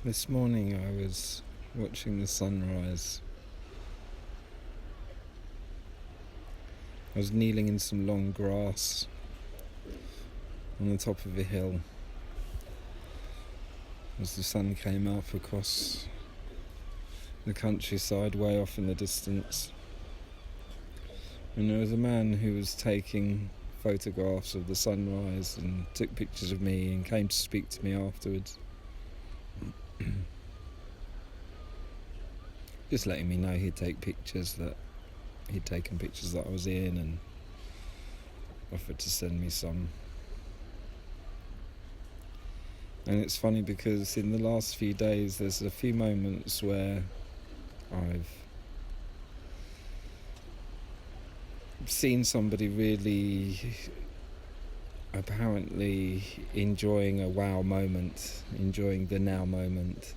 This morning I was watching the sunrise. I was kneeling in some long grass on the top of a hill as the sun came up across the countryside way off in the distance. And there was a man who was taking photographs of the sunrise and took pictures of me and came to speak to me afterwards. Just letting me know he'd take pictures, that he'd taken pictures that I was in, and offered to send me some. And it's funny because in the last few days there's a few moments where I've seen somebody really apparently enjoying a wow moment, enjoying the now moment,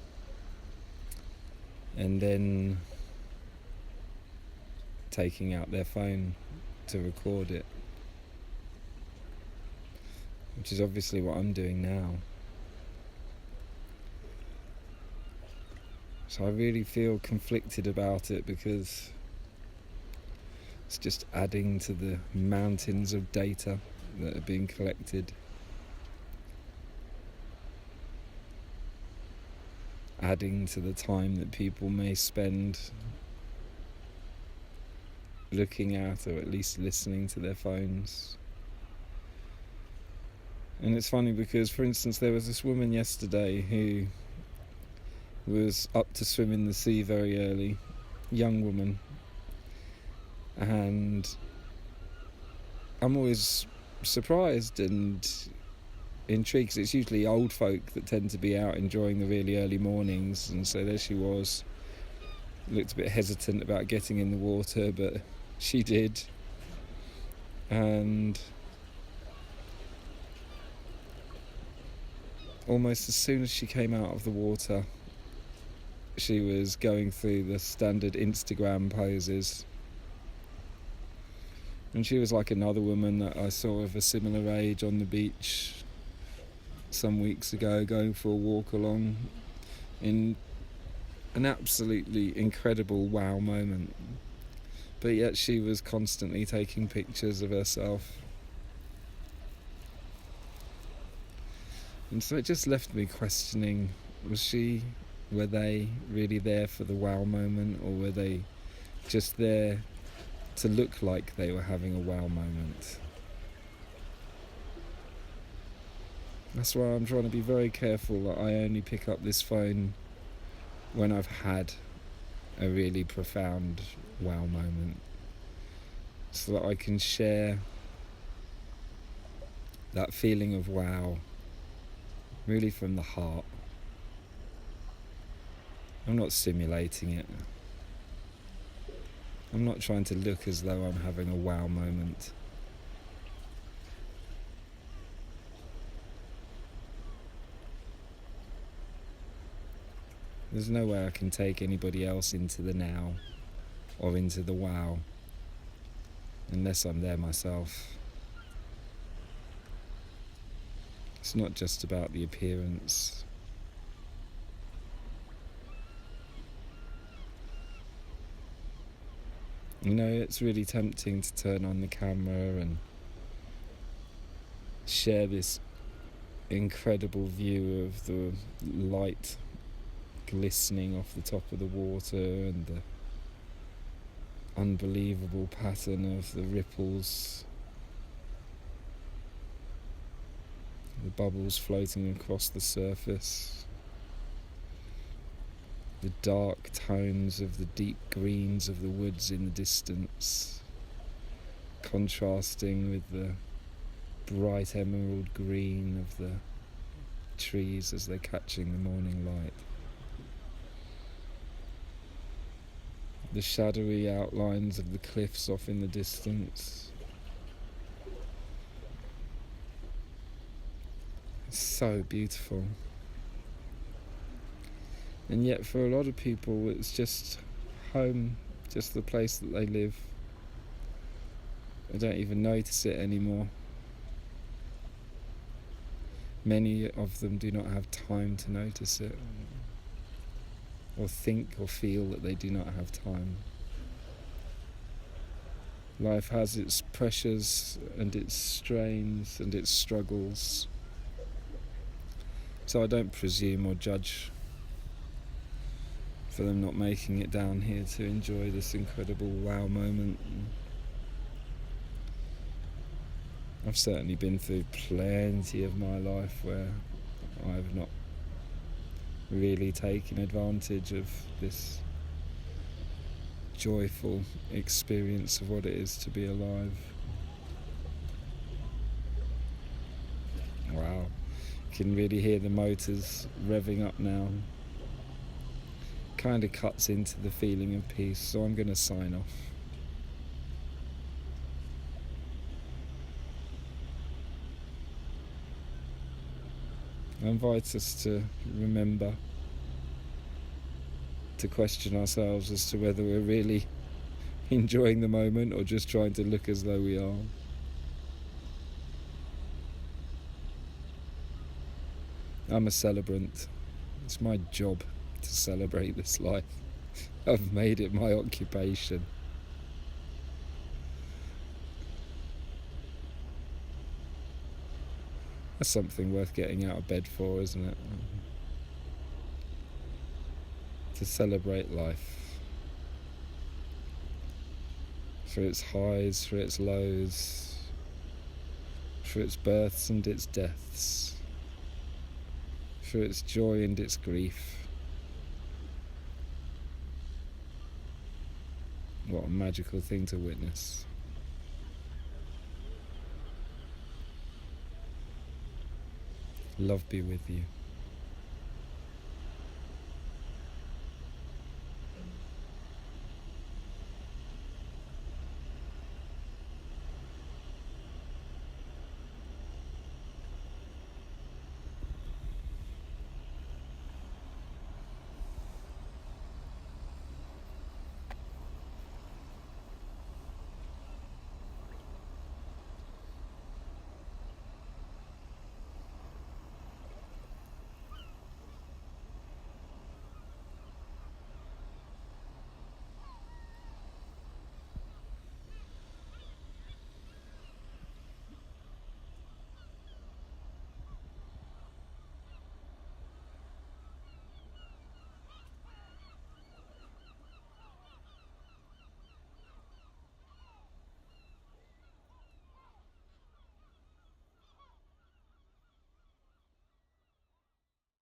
and then taking out their phone to record it, which is obviously what I'm doing now. So I really feel conflicted about it because it's just adding to the mountains of data that are being collected, adding to the time that people may spend looking at or at least listening to their phones. And it's funny because, for instance, there was this woman yesterday who was up to swim in the sea very early, young woman, and I'm always surprised and intrigued because it's usually old folk that tend to be out enjoying the really early mornings, and so there she was, looked a bit hesitant about getting in the water, but she did. And almost as soon as she came out of the water, she was going through the standard Instagram poses. And she was like another woman that I saw of a similar age on the beach some weeks ago, going for a walk along in an absolutely incredible wow moment. But yet she was constantly taking pictures of herself. And so it just left me questioning, were they really there for the wow moment, or were they just there to look like they were having a wow moment? That's why I'm trying to be very careful that I only pick up this phone when I've had a really profound wow moment, so that I can share that feeling of wow really from the heart. I'm not simulating it. I'm not trying to look as though I'm having a wow moment. There's no way I can take anybody else into the now or into the wow unless I'm there myself. It's not just about the appearance. You know, it's really tempting to turn on the camera and share this incredible view of the light glistening off the top of the water and the unbelievable pattern of the ripples, the bubbles floating across the surface, the dark tones of the deep greens of the woods in the distance, contrasting with the bright emerald green of the trees as they're catching the morning light. The shadowy outlines of the cliffs off in the distance. It's so beautiful. And yet for a lot of people it's just home, just the place that they live. They don't even notice it anymore. Many of them do not have time to notice it. or think or feel that they do not have time. Life has its pressures and its strains and its struggles. So I don't presume or judge for them not making it down here to enjoy this incredible wow moment. I've certainly been through plenty of my life where I've not really taken advantage of this joyful experience of what it is to be alive. Wow, you can really hear the motors revving up now. Kind of cuts into the feeling of peace, so I'm going to sign off. I invite us to remember to question ourselves as to whether we're really enjoying the moment or just trying to look as though we are. I'm a celebrant. It's my job to celebrate this life. I've made it my occupation. That's something worth getting out of bed for, isn't it? To celebrate life. For its highs, for its lows, for its births and its deaths, for its joy and its grief. What a magical thing to witness. Love be with you.